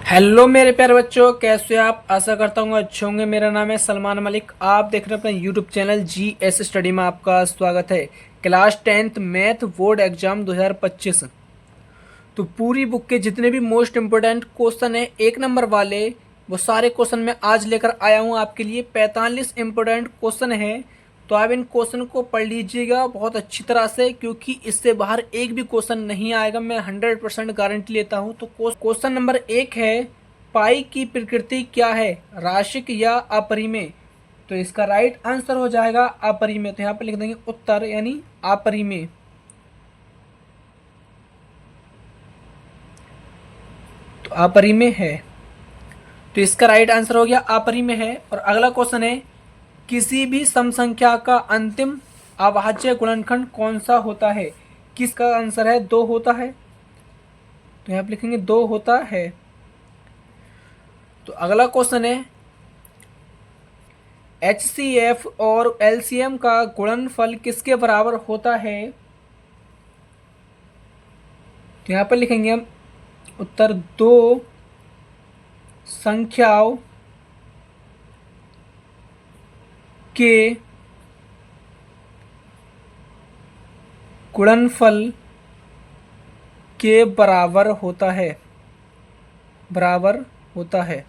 Hello मेरे प्यारे बच्चों, कैसे हो आप। आशा करता हूँ अच्छे होंगे। मेरा नाम है सलमान मलिक। आप देख रहे हैं अपना यूट्यूब चैनल GS स्टडी में। आपका स्वागत है। Class 10th math board exam 2025। तो पूरी बुक के जितने भी मोस्ट इम्पोर्टेंट क्वेश्चन है 1 नंबर वाले, वो सारे क्वेश्चन मैं आज लेकर आया हूँ आपके लिए। 45 इम्पोर्टेंट क्वेश्चन है। तो आप इन क्वेश्चन को पढ़ लीजिएगा बहुत अच्छी तरह से, क्योंकि इससे बाहर एक भी क्वेश्चन नहीं आएगा, मैं 100% गारंटी लेता हूँ। तो क्वेश्चन नंबर 1 है, पाई की प्रकृति क्या है, राशिक या अपरिमेय। तो इसका राइट आंसर हो जाएगा अपरिमेय। तो यहाँ पर लिख देंगे उत्तर यानी अपरिमेय। तो अपरिमेय है, तो इसका राइट आंसर हो गया अपरिमेय है। और अगला क्वेश्चन है, किसी भी सम संख्या का अंतिम अभाज्य गुणनखंड कौन सा होता है। किसका आंसर है, 2 होता है। तो यहाँ पे लिखेंगे 2 होता है। तो अगला क्वेश्चन है, HCF और LCM का गुणनफल किसके बराबर होता है। तो यहाँ पर लिखेंगे हम उत्तर, 2 संख्याओं के गुणनफल के बराबर होता है। बराबर होता है।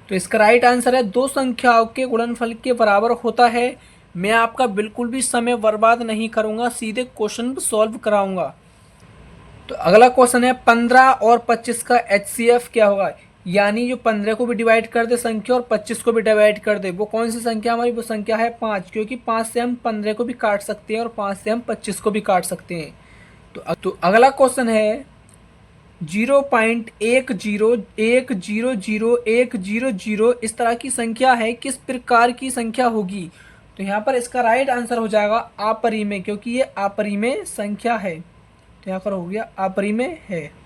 तो इसका राइट आंसर है 2 संख्याओं के गुणनफल के बराबर होता है। मैं आपका बिल्कुल भी समय बर्बाद नहीं करूंगा, सीधे क्वेश्चन सॉल्व कराऊंगा। तो अगला क्वेश्चन है, 15 और 25 का HCF क्या होगा। यानी जो 15 को भी डिवाइड कर दे संख्या और 25 को भी डिवाइड कर दे, वो कौन सी संख्या हमारी, वो संख्या है 5। क्योंकि 5 से हम 15 को भी काट सकते हैं और 5 से हम 25 को भी काट सकते हैं। तो अगला क्वेश्चन है, 0.10100100 इस तरह की संख्या है, किस प्रकार की संख्या होगी। तो यहाँ पर इसका राइट आंसर हो जाएगा अपरिमेय, क्योंकि ये अपरिमेय संख्या है। तो यहाँ पर हो गया अपरिमेय है।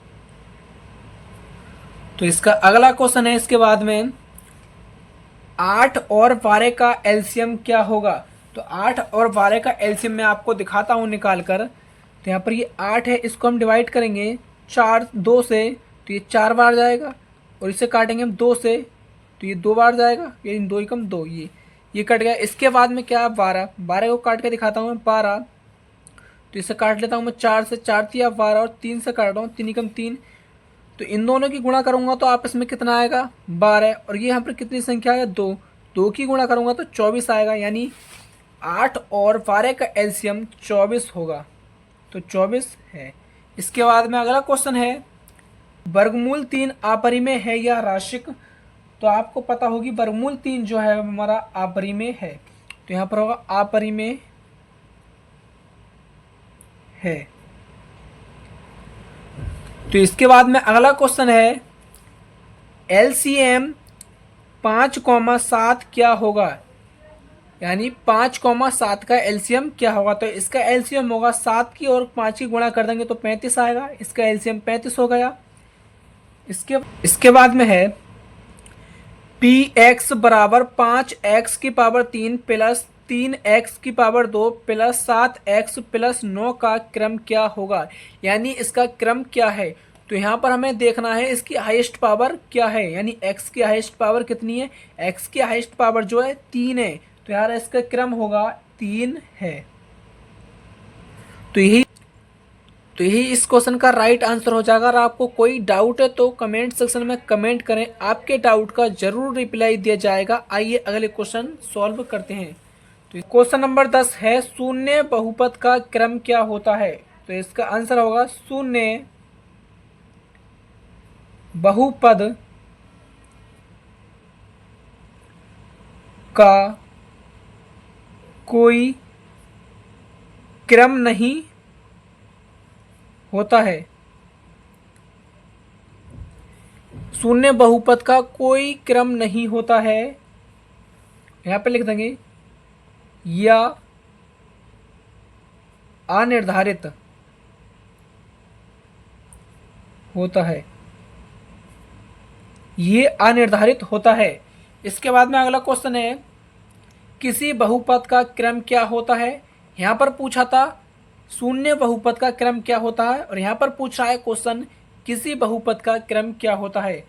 तो इसका अगला क्वेश्चन है इसके बाद में, 8 और 12 का एलसीएम क्या होगा। तो 8 और 12 का एलसीएम मैं आपको दिखाता हूँ निकाल कर। तो यहाँ पर ये 8 है, इसको हम डिवाइड करेंगे 2 से, तो ये 4 बार जाएगा। और इसे काटेंगे हम 2 से, तो ये 2 बार जाएगा। ये 2 एकम 2, ये कट गया। इसके बाद में क्या, 12 को काट के दिखाता हूँ मैं 12। तो इसे काट लेता हूँ मैं 4 से, 4 तिया 12 और 3 से काट रहा हूँ, 3 एकम 3। तो इन दोनों की गुणा करूंगा तो आपस में कितना आएगा, 12। और ये यहाँ पर कितनी संख्या है, 2। 2 की गुणा करूंगा तो 24 आएगा। यानी 8 और 12 का एलसीएम 24 होगा। तो 24 है। इसके बाद में अगला क्वेश्चन है, वर्गमूल 3 अपरिमेय है या राशिक। तो आपको पता होगी वर्गमूल 3 जो है हमारा अपरिमेय है। तो यहाँ पर होगा अपरिमेय है। तो इसके बाद में अगला क्वेश्चन है, LCM 5,7 क्या होगा। यानी 5,7 का एलसीएम क्या होगा। तो इसका एलसीएम होगा 7 की और 5 की गुणा कर देंगे तो 35 आएगा। इसका एलसीएम 35 हो गया। इसके बाद में है, px बराबर 5x की पावर 3 प्लस 3x की पावर 2 प्लस 7x प्लस 9 का क्रम क्या होगा। यानी इसका क्रम क्या है। तो यहाँ पर हमें देखना है इसकी हाईएस्ट पावर क्या है। यानी x की हाईएस्ट पावर कितनी है, x की हाईएस्ट पावर जो है 3 है। तो यार इसका क्रम होगा 3 है। तो यही इस क्वेश्चन का राइट आंसर हो जाएगा। अगर आपको कोई डाउट है तो कमेंट सेक्शन में कमेंट करें, आपके डाउट का जरूर रिप्लाई दिया जाएगा। आइए अगले क्वेश्चन सॉल्व करते हैं। तो क्वेश्चन नंबर 10 है, शून्य बहुपद का क्रम क्या होता है। तो इसका आंसर होगा, शून्य बहुपद का कोई क्रम नहीं होता है। शून्य बहुपद का कोई क्रम नहीं होता है। यहां पे लिख देंगे, या अनिर्धारित होता है। ये अनिर्धारित होता है। इसके बाद में अगला क्वेश्चन है, किसी बहुपद का क्रम क्या होता है। यहां पर पूछा था शून्य बहुपद का क्रम क्या होता है, और यहां पर पूछ रहा है क्वेश्चन, किसी बहुपद का क्रम क्या होता है।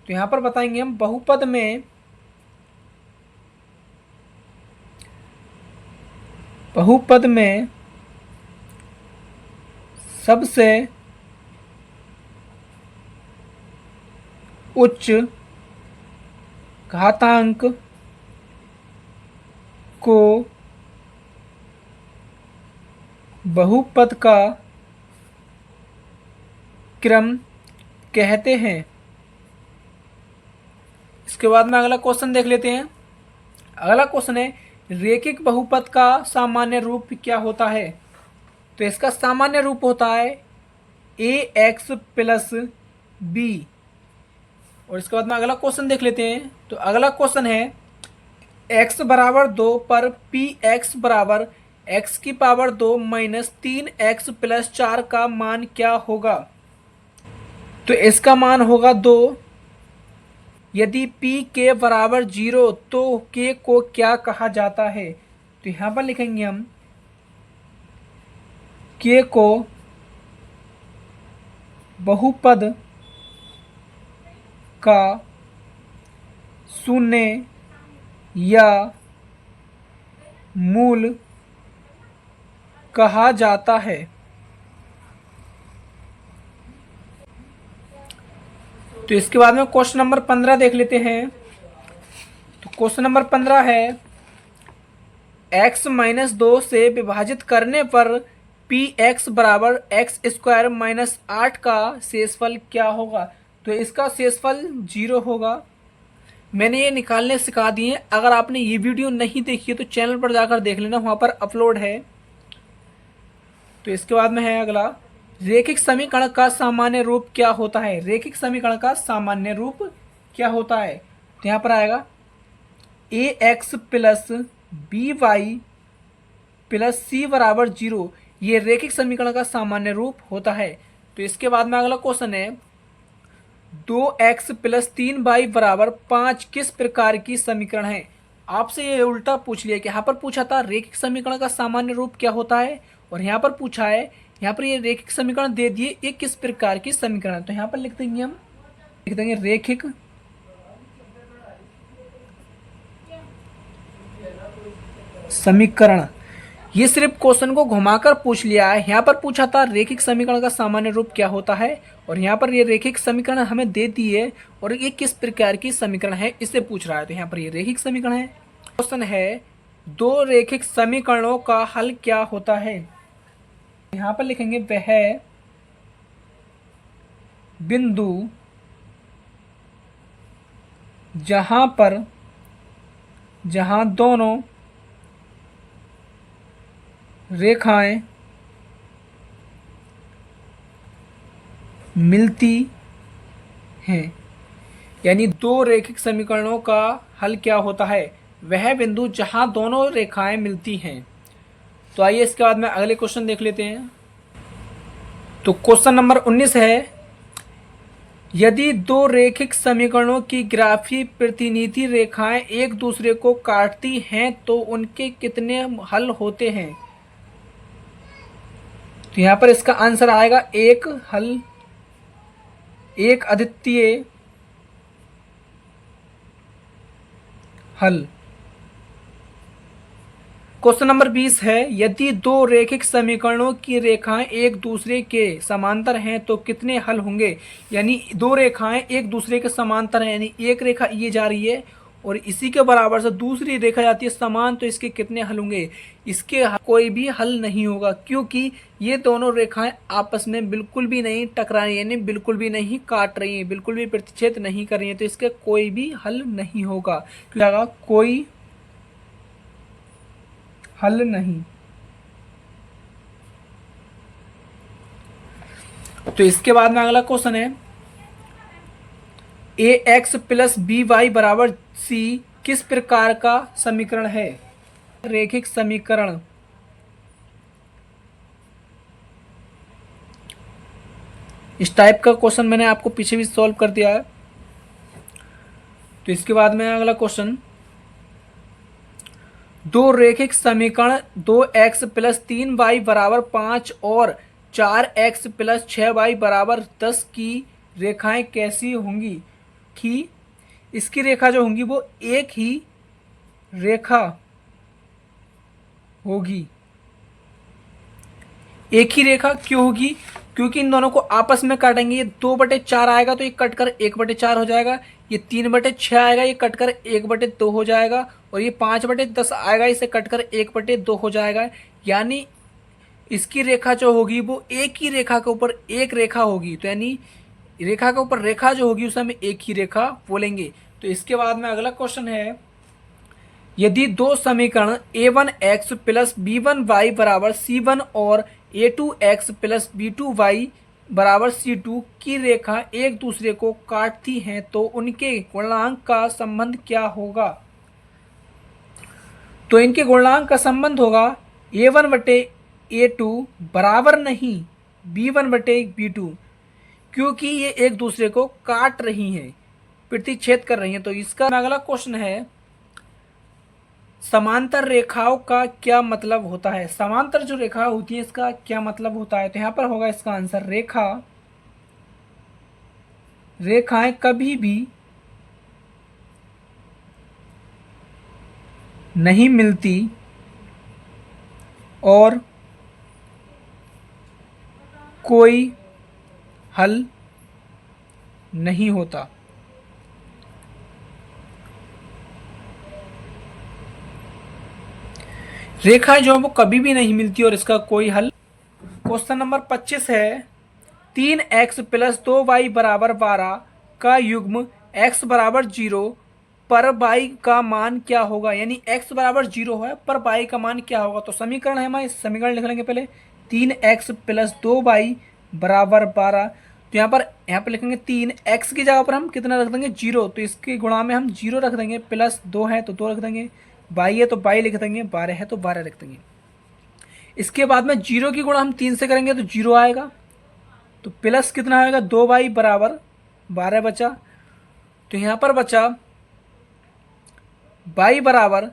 तो यहाँ पर बताएंगे हम बहुपद में सबसे उच्च घातांक को बहुपद का क्रम कहते हैं। इसके बाद में अगला क्वेश्चन देख लेते हैं। अगला क्वेश्चन है रेखिक बहुपद का सामान्य रूप क्या होता है। तो इसका सामान्य रूप होता है ax प्लस बी। और इसके बाद में अगला क्वेश्चन देख लेते हैं। तो अगला क्वेश्चन है x बराबर 2 पर px बराबर x की पावर 2 माइनस 3x प्लस 4 का मान क्या होगा। तो इसका मान होगा 2। यदि p के बराबर 0 तो k को क्या कहा जाता है। तो यहाँ पर लिखेंगे हम k को बहुपद का शून्य या मूल कहा जाता है। तो इसके बाद में क्वेश्चन नंबर 15 देख लेते हैं। तो क्वेश्चन नंबर 15 है x माइनस 2 से विभाजित करने पर px बराबर एक्स स्क्वायर माइनस 8 का शेषफल क्या होगा। तो इसका शेषफल 0 होगा। मैंने ये निकालने सिखा दिए। अगर आपने ये वीडियो नहीं देखी है तो चैनल पर जाकर देख लेना, वहाँ पर अपलोड है। तो इसके बाद में है अगला रेखिक समीकरण का सामान्य रूप क्या होता है। रेखिक समीकरण का सामान्य रूप क्या होता है। तो यहाँ पर आएगा ax plus b y plus c बराबर 0। ये रेखिक समीकरण का सामान्य रूप होता है। तो इसके बाद में अगला क्वेश्चन है 2x प्लस 3y बराबर 5 किस प्रकार की समीकरण है। आपसे ये उल्टा पूछ लिया कि यहाँ पर पूछा था रेखिक समीकरण का सामान्य रूप क्या होता है, और यहाँ पर पूछा है, यहाँ पर ये रेखिक समीकरण दे दिए ये किस प्रकार की समीकरण है। तो यहाँ पर लिख देंगे हम, लिख देंगे रेखिक समीकरण। ये सिर्फ क्वेश्चन को घुमाकर पूछ लिया है। यहाँ पर पूछा था रेखिक समीकरण का सामान्य रूप क्या होता है, और यहाँ पर ये रेखिक समीकरण हमें दे दी है और ये किस प्रकार की समीकरण है इससे पूछ रहा है। तो यहाँ पर ये रेखिक समीकरण है। क्वेश्चन है दो रेखिक समीकरणों का हल क्या होता है। यहाँ पर लिखेंगे वह बिंदु जहाँ दोनों रेखाएं मिलती हैं। यानी दो रेखिक समीकरणों का हल क्या होता है, वह बिंदु जहां दोनों रेखाएं मिलती हैं। तो आइए इसके बाद में अगले क्वेश्चन देख लेते हैं। तो क्वेश्चन नंबर 19 है यदि दो रेखिक समीकरणों की ग्राफीय प्रतिनिधि रेखाएं एक दूसरे को काटती हैं तो उनके कितने हल होते हैं। तो यहाँ पर इसका आंसर आएगा एक हल, एक अद्वितीय हल। क्वेश्चन नंबर 20 है यदि दो रेखिक समीकरणों की रेखाएं एक दूसरे के समांतर हैं तो कितने हल होंगे। यानी दो रेखाएं एक दूसरे के समांतर हैं, यानी एक रेखा ये जा रही है और इसी के बराबर से दूसरी रेखा जाती है समान, तो इसके कितने हल होंगे। इसके कोई भी हल नहीं होगा क्योंकि ये दोनों रेखाएं आपस में बिल्कुल भी नहीं टकरा रही, यानी बिल्कुल भी नहीं काट रही हैं, बिल्कुल भी प्रतिच्छेद नहीं कर रही हैं। तो इसके कोई भी हल नहीं होगा, कोई हल नहीं। तो इसके बाद में अगला क्वेश्चन है ax प्लस बी वाई बराबर c किस प्रकार का समीकरण है। रेखिक समीकरण। इस टाइप का क्वेश्चन मैंने आपको पीछे भी सॉल्व कर दिया है। तो इसके बाद में अगला क्वेश्चन दो रेखिक समीकरण 2x प्लस 3y बराबर 5 और 4x प्लस 6y बराबर 10 की रेखाएं कैसी होंगी कि इसकी रेखा जो होंगी वो एक ही रेखा होगी। एक ही रेखा क्यों होगी? क्योंकि इन दोनों को आपस में काटेंगे, ये 2/4 आएगा तो ये कटकर 1/4 हो जाएगा, ये 3/6 आएगा ये कटकर 1/2 हो जाएगा, और ये 5/10 आएगा इसे कटकर 1/2 हो जाएगा। यानी इसकी रेखा जो होगी वो एक ही रेखा के ऊपर एक रेखा होगी, तो यानी रेखा के ऊपर रेखा जो होगी उसे हम एक ही रेखा बोलेंगे। तो इसके बाद में अगला क्वेश्चन है, यदि दो समीकरण a1x प्लस b1y बराबर c1 और a2x प्लस b2y बराबर c2 की रेखा एक दूसरे को काटती हैं तो उनके गुणांक का संबंध क्या होगा? तो इनके गुणांक का संबंध होगा a1 बटे a2 बराबर नहीं b1 बटे b2, क्योंकि ये एक दूसरे को काट रही हैं, प्रतिच्छेद कर रही हैं। तो इसका अगला क्वेश्चन है, समांतर रेखाओं का क्या मतलब होता है? समांतर जो रेखा होती है इसका क्या मतलब होता है? तो यहाँ पर होगा इसका आंसर, रेखाएं कभी भी नहीं मिलती और कोई हल नहीं होता। रेखाएं जो है वो कभी भी नहीं मिलती और इसका कोई हल। क्वेश्चन नंबर 25 है, 3x प्लस 2y बराबर 12 का युग्म x बराबर 0 पर y का मान क्या होगा? यानी x बराबर 0 है पर y का मान क्या होगा? तो समीकरण है हमारे, समीकरण लिख लेंगे पहले, 3x प्लस 2y बराबर 12। तो यहाँ पर लिखेंगे 3x की जगह पर हम कितना रख देंगे? 0, तो इसके गुणा में हम 0 रख देंगे, प्लस 2 है तो 2 रख देंगे, y है तो y लिख देंगे, 12 है तो 12 लिख देंगे। इसके बाद में 0 की गुणा हम 3 से करेंगे तो 0 आएगा, तो प्लस कितना आएगा? 2y बराबर 12 बचा। तो यहाँ पर बचा y बराबर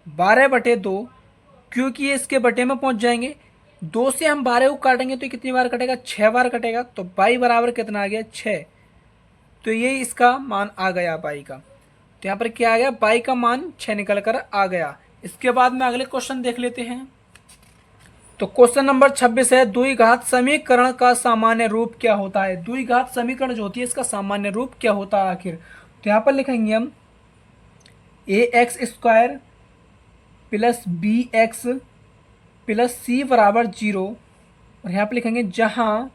12/2, क्योंकि ये इसके बटे में पहुंच जाएंगे। 2 से हम 12 को काटेंगे तो कितनी बार कटेगा? 6 बार कटेगा। तो y बराबर कितना आ गया? 6। तो ये इसका मान आ गया y का। तो यहाँ पर क्या आ गया? y का मान 6 निकल कर आ गया। इसके बाद में अगले क्वेश्चन देख लेते हैं। तो क्वेश्चन नंबर 26 है, द्विघात समीकरण का सामान्य रूप क्या होता है? द्विघात समीकरण जो होती है इसका सामान्य रूप क्या होता है आखिर? तो यहाँ पर लिखेंगे हम ax² plus bx plus c बराबर 0, और यहाँ पर लिखेंगे जहाँ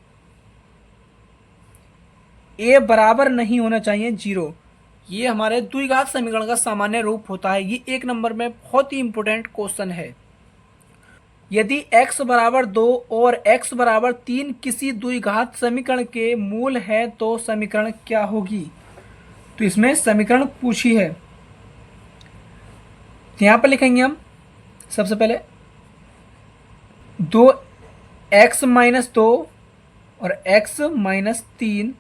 a बराबर नहीं होना चाहिए 0। ये हमारे द्विघात समीकरण का सामान्य रूप होता है। ये 1 नंबर में बहुत ही इंपॉर्टेंट क्वेश्चन है। यदि x बराबर 2 और x बराबर 3 किसी द्विघात समीकरण के मूल है तो समीकरण क्या होगी? तो इसमें समीकरण पूछी है। तो यहाँ पर लिखेंगे हम सबसे पहले 2x माइनस 2 और x माइनस 3,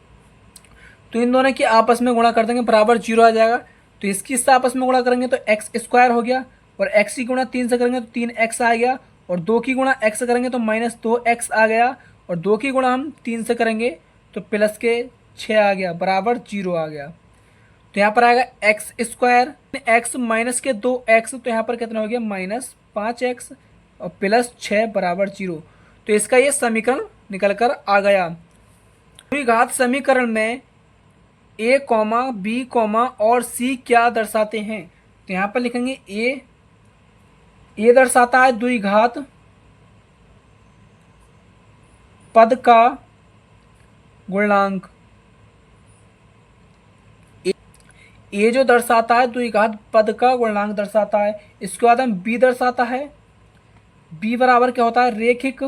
तो इन दोनों की आपस में गुणा कर देंगे, बराबर 0 आ जाएगा। तो इसकी से आपस में गुणा करेंगे तो x² हो गया, और x की गुणा 3 से करेंगे तो 3x आ गया, और 2 की गुणा x से करेंगे तो -2x आ गया, और 2 की गुणा हम 3 से करेंगे तो प्लस के 6 आ गया, बराबर 0 आ गया। तो यहाँ पर आएगा x², x माइनस के 2x, तो यहाँ पर कितना हो गया? -5x और प्लस 6 बराबर 0। तो इसका ये समीकरण निकल कर आ गया। द्विघात समीकरण में a, b, और c क्या दर्शाते हैं? तो यहाँ पर लिखेंगे a दर्शाता है द्विघात पद का गुणांक। ए जो दर्शाता है द्विघात पद का गुणांक दर्शाता है। इसके बाद हम बी दर्शाता है, बी बराबर क्या होता है? रेखिक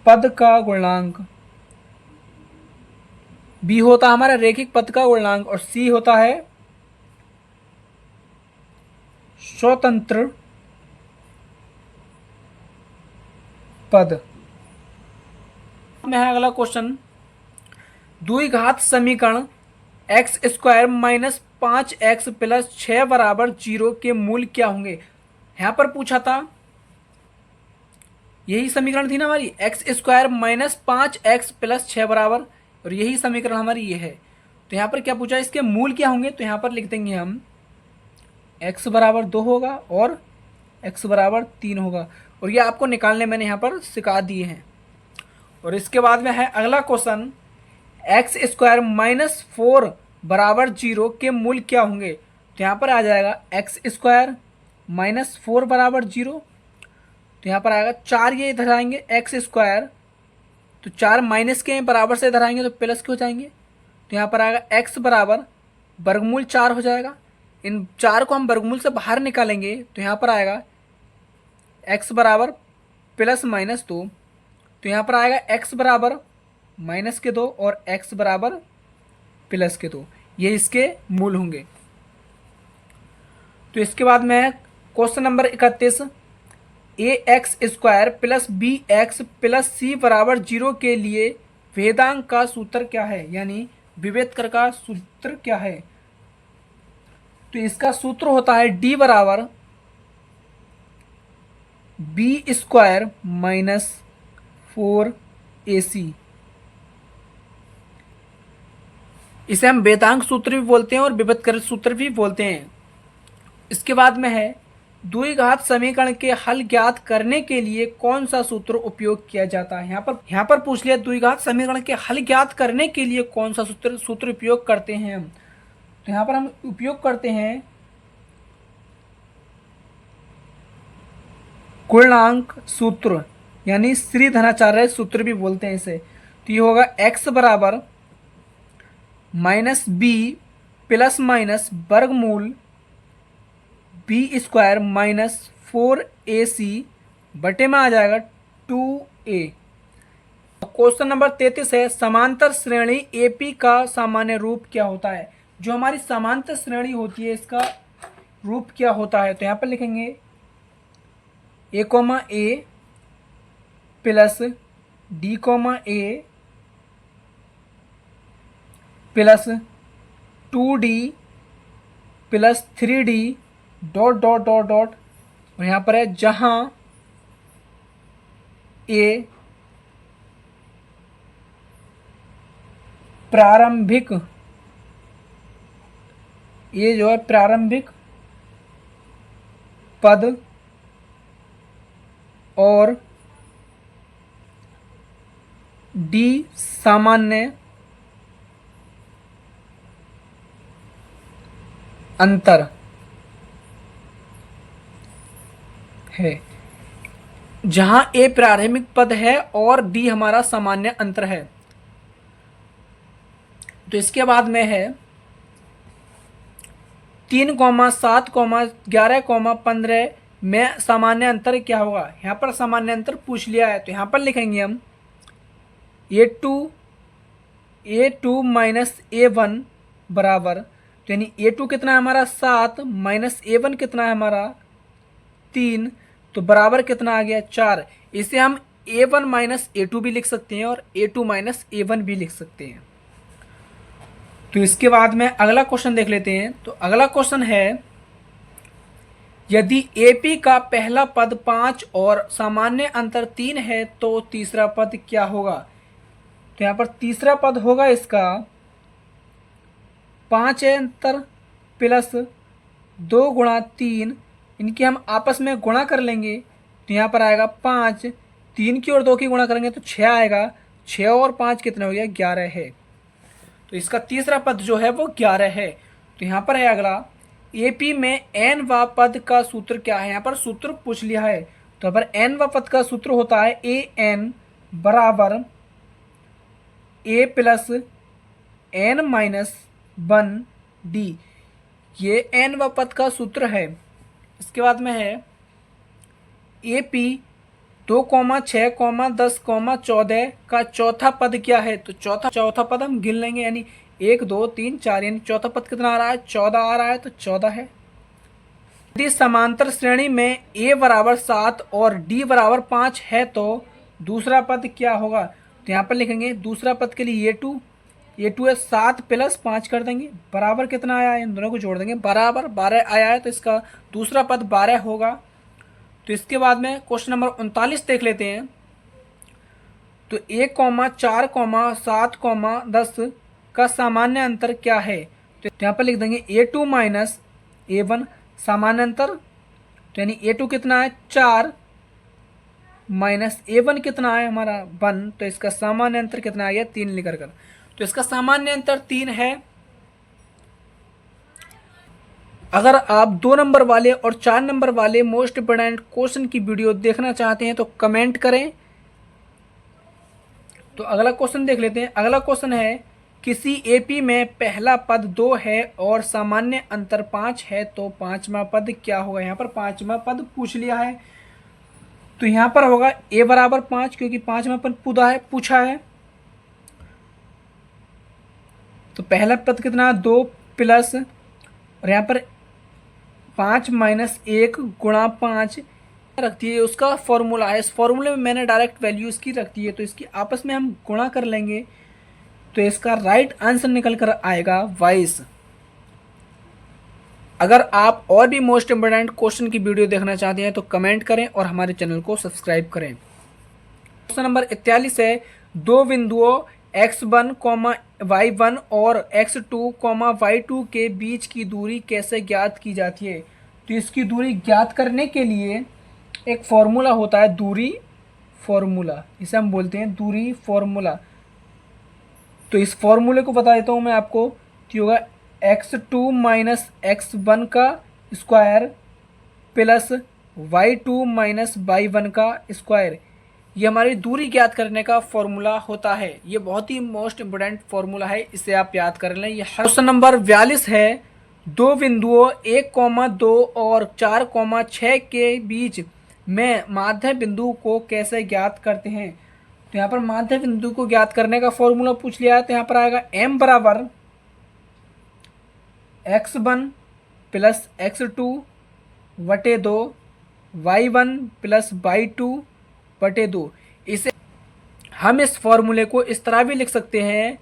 पद का गुणांक। बी होता है हमारा रेखिक पद का गुणांक, और सी होता है स्वतंत्र पद में है। अगला क्वेश्चन, द्विघात समीकरण x² माइनस 5x प्लस 6 बराबर 0 के मूल क्या होंगे? यहाँ पर पूछा था यही समीकरण थी ना हमारी, x square minus 5x plus 6 बराबर, और यही समीकरण हमारी ये है। तो यहाँ पर क्या पूछा, इसके मूल क्या होंगे, तो यहाँ पर लिख देंगे हम x बराबर 2 होगा और x बराबर 3 होगा, और ये आपको निकालने मैंने यहाँ पर सिखा दिए हैं। और इसके बाद में है अगला क्वेश्चन, एक्स स्क्वायर माइनस 4 बराबर 0 के मूल क्या होंगे। तो यहाँ पर आ जाएगा एक्स स्क्वायर माइनस 4 बराबर 0, तो यहाँ पर आएगा 4, ये इधर आएंगे एक्स स्क्वायर, तो 4 माइनस के बराबर से इधर आएंगे तो प्लस के हो जाएंगे, तो यहाँ पर आएगा एक्स बराबर वर्गमूल 4 हो जाएगा। इन 4 को हम वर्गमूल से बाहर निकालेंगे तो यहाँ पर आएगा एक्स बराबर प्लस माइनस 2, तो यहाँ पर आएगा एक्स बराबर माइनस के 2 और एक्स बराबर प्लस के 2, ये इसके मूल होंगे। तो इसके बाद में question number 31, a x square plus b x plus c बराबर 0 के लिए वेदांक का सूत्र क्या है, यानी विभेदकर का सूत्र क्या है। तो इसका सूत्र होता है डी बराबर बी स्क्वायर माइनस 4ac, इसे हम वेदांक सूत्र भी बोलते हैं और विभेदकर सूत्र भी बोलते हैं। इसके बाद में है द्विघात समीकरण के हल ज्ञात करने के लिए कौन सा सूत्र उपयोग किया जाता है। यहाँ पर पूछ लिया द्विघात समीकरण के हल ज्ञात करने के लिए कौन सा सूत्र उपयोग करते हैं हम। तो यहाँ पर हम उपयोग करते हैं गुणांक सूत्र, यानी श्रीधराचार्य सूत्र भी बोलते हैं इसे। तो ये होगा x बराबर माइनस बी प्लस माइनस वर्गमूल बी स्क्वायर माइनस 4ac बटे में आ जाएगा 2a। क्वेश्चन नंबर 33 है, समांतर श्रेणी AP का सामान्य रूप क्या होता है। जो हमारी समांतर श्रेणी होती है इसका रूप क्या होता है। तो यहाँ पर लिखेंगे a, a plus d, a plus 2d plus 3d dot dot dot dot, और यहाँ पर है जहाँ a प्रारंभिक, ये जो है प्रारंभिक पद और d सामान्य अंतर है, जहां a प्रारंभिक पद है और d हमारा सामान्य अंतर है। तो इसके बाद में है 3, 7, 11, 15 में सामान्य अंतर क्या होगा। यहाँ पर सामान्य अंतर पूछ लिया है, तो यहाँ पर लिखेंगे हम a2 माइनस a1 बराबर, तो यानी a2 कितना है हमारा 7 माइनस a1 कितना है हमारा 3, तो बराबर कितना आ गया 4। इसे हम a1 माइनस a2 भी लिख सकते हैं और a2 माइनस a1 भी लिख सकते हैं। तो इसके बाद में अगला क्वेश्चन देख लेते हैं। तो अगला क्वेश्चन है, यदि AP का पहला पद 5 और सामान्य अंतर 3 है तो तीसरा पद क्या होगा। तो यहाँ पर तीसरा पद होगा इसका 5 है अंतर प्लस 2 गुणा 3, इनकी हम आपस में गुणा कर लेंगे तो यहाँ पर आएगा 5, 3 की और 2 की गुणा करेंगे तो 6 आएगा, 6 और 5 कितना हो गया 11 है। तो इसका तीसरा पद जो है वो 11 है। तो यहाँ पर है अगला, AP में n व पद का सूत्र क्या है। यहाँ पर सूत्र पूछ लिया है, तो पर n व पद का सूत्र होता है an बराबर a plus n minus 1d, ये n व पद का सूत्र है। इसके बाद में है AP 2, 6, 10, 14 का चौथा पद क्या है। तो चौथा पद हम गिन लेंगे, यानी 1, 2, 3, 4, यानी चौथा पद कितना आ रहा है 14 आ रहा है, तो 14 है। यदि समांतर श्रेणी में a बराबर 7 और d बराबर 5 है तो दूसरा पद क्या होगा। तो यहाँ पर लिखेंगे दूसरा पद के लिए a2 है 7 प्लस 5 कर देंगे, बराबर कितना आया है, इन दोनों को जोड़ देंगे, बराबर 12 आया है, तो इसका दूसरा पद 12 होगा। तो इसके बाद में क्वेश्चन नंबर 39 देख लेते हैं। तो 1,4,7,10 का सामान्य अंतर क्या है? तो यहाँ पर लिख देंगे A2 माइनस A1 सामान्य अंतर, तो यानी A2 कितना है 4 माइनस A1 कितना है हमारा 1, तो इसका सामान्य अंतर कितना आ गया 3 लिख कर। तो इसका सामान्य अंतर 3 है। अगर आप 2 नंबर वाले और 4 नंबर वाले मोस्ट इंपोर्टेंट क्वेश्चन की वीडियो देखना चाहते हैं तो कमेंट करें। तो अगला क्वेश्चन देख लेते हैं। अगला क्वेश्चन है किसी एपी में पहला पद 2 है और सामान्य अंतर 5 है तो पांचवा पद क्या होगा? यहाँ पर पांचवा पद पूछ लिया है, तो यहाँ पर होगा a बराबर 5, क्योंकि पांचवा पद पूछा है। तो पहला पद कितना 2 प्लस, और यहाँ पर 5 माइनस 1 गुणा 5 रखती है, उसका फॉर्मूला है। इस फॉर्मूले में मैंने डायरेक्ट वैल्यू इसकी रखती है, तो इसकी आपस में हम गुणा कर लेंगे, तो इसका राइट आंसर निकल कर आएगा 22। अगर आप और भी मोस्ट इंपोर्टेंट क्वेश्चन की वीडियो देखना चाहते हैं तो कमेंट करें और हमारे चैनल को सब्सक्राइब करें। क्वेश्चन नंबर 41 है, दो बिंदुओं x1, y1 और x2, y2 के बीच की दूरी कैसे ज्ञात की जाती है? तो इसकी दूरी ज्ञात करने के लिए एक फॉर्मूला होता है, दूरी फॉर्मूला, इसे हम बोलते हैं दूरी फॉर्मूला। तो इस फॉर्मूले को बता देता हूँ मैं आपको, तो होगा x2 माइनस x1 का square plus y2 minus y1 का स्क्वायर। ये हमारी दूरी ज्ञात करने का फॉर्मूला होता है। ये बहुत ही मोस्ट इंपोर्टेंट फॉर्मूला है, इसे आप याद कर लें। ये क्वेश्चन नंबर 42 है, दो बिंदुओं 1,2 और 4,6 के बीच में माध्य बिंदु को कैसे ज्ञात करते हैं? तो यहाँ पर माध्य बिंदु को ज्ञात करने का फॉर्मूला पूछ लिया है, तो यहाँ पर आएगा m बराबर x1 प्लस x2 बटे 2 y1 प्लस y2 बटे 2। इसे हम इस फॉर्मूले को इस तरह भी लिख सकते हैं,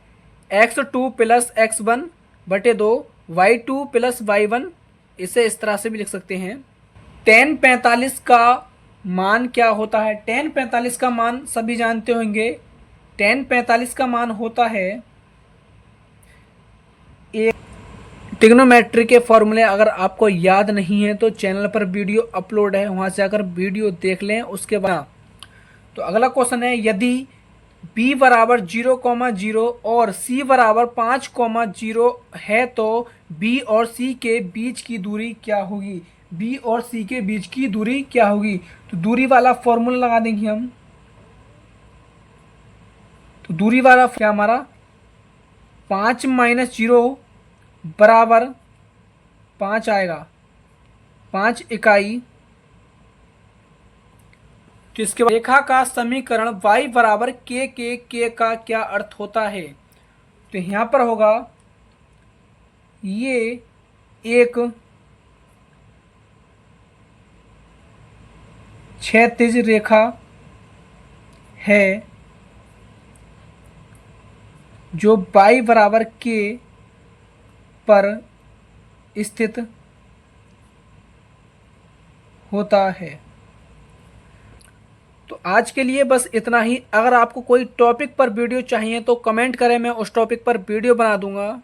x2 प्लस x1 बटे 2 y2 प्लस y1, इसे इस तरह से भी लिख सकते हैं। tan 45 का मान क्या होता है? tan 45 का मान सभी जानते होंगे। tan 45 का मान होता है ट्रिग्नोमेट्री के फॉर्मूले। अगर आपको याद नहीं है तो चैनल पर वीडियो अपलोड है, वहां से आकर वीडियो देख लें उसके बाद। तो अगला क्वेश्चन है, यदि b बराबर 0,0 और c बराबर 5,0 है तो b और c के बीच की दूरी क्या होगी? b और c के बीच की दूरी क्या होगी? तो दूरी वाला फॉर्मूला लगा देंगे हम। तो दूरी वाला क्या हमारा 5 माइनस 0 बराबर 5 आएगा, 5 इकाई। तो इसके बाद रेखा का समीकरण y बराबर k का क्या अर्थ होता है? तो यहाँ पर होगा ये एक क्षैतिज रेखा है जो y बराबर k पर स्थित होता है। तो आज के लिए बस इतना ही। अगर आपको कोई टॉपिक पर वीडियो चाहिए तो कमेंट करें, मैं उस टॉपिक पर वीडियो बना दूंगा।